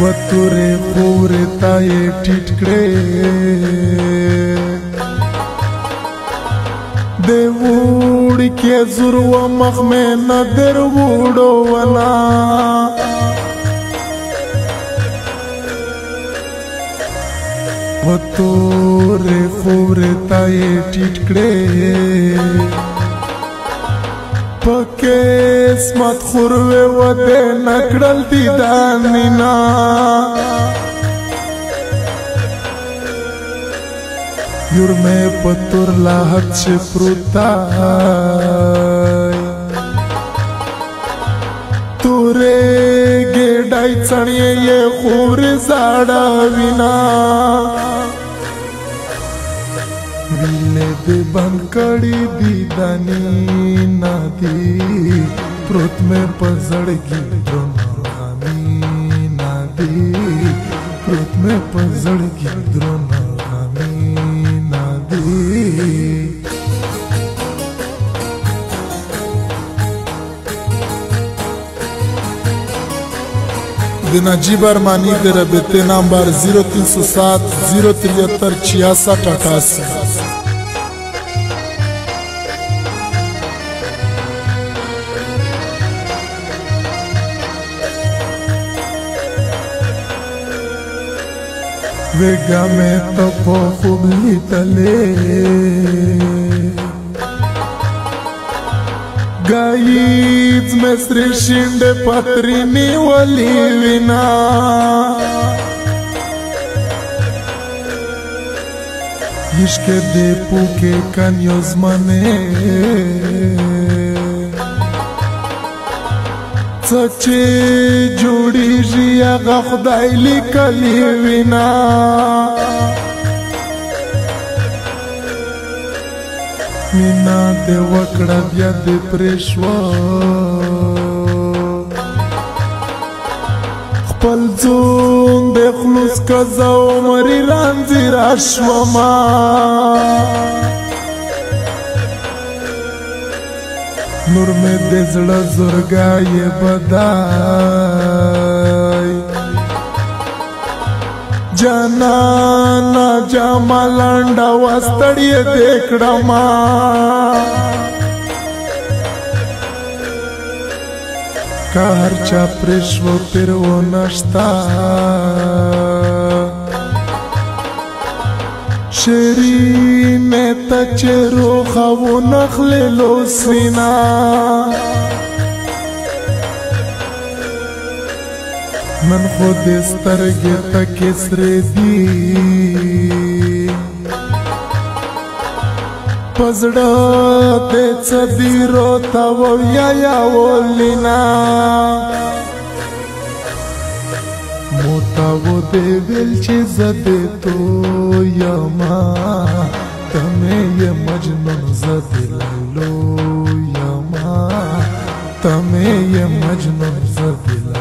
وتورې خورې تا یې ټیټ کړې د وړي کې زور و مخ مې نه در وړوله وتورې خورې تا یې ټیټ کړې پکې اسمت خوروې ودې نکړل دي دانینا یور مې پتور لاحت چې پروتای تورې ګډای څڼې یې خورې زاړه وینا ویلې دې بند کړې دي دانی نادي پروت مې په زړګي درنو غمي نادي پروت مې په زړګي درنو غمي نادي د نجیب ارمانی د رابطې نمبر 0307 073 66 88 वेगा में तो खूब तले गाईच में श्री शिंदे पत्रिनी वली विना इश्क दे पुके कन्योज मने सच्चे जोड़ी जिया खुदाई लिखली विना मीना दे वकड़ा बिया दे प्रेशवा खपल जोन दे खलूस कजाओ मरी रांझी राशवमा नूर में देजड़ा जुर्गा ये बदाई जाना ना जामा लांडा वास्तड़िए देखड़ा माँ कार चाप्रेश्व पिरवो नश्ता शेरी में तचेरो खावो नखले लो सीना मन खुद स्तरगे तकेसरे दी पजड़ा दे चदीरो तवो या वोलिना मोता वो दे विलची जदे तो यमा तमें ये मजनून जदे लो यमा तमें ये मजनून जदे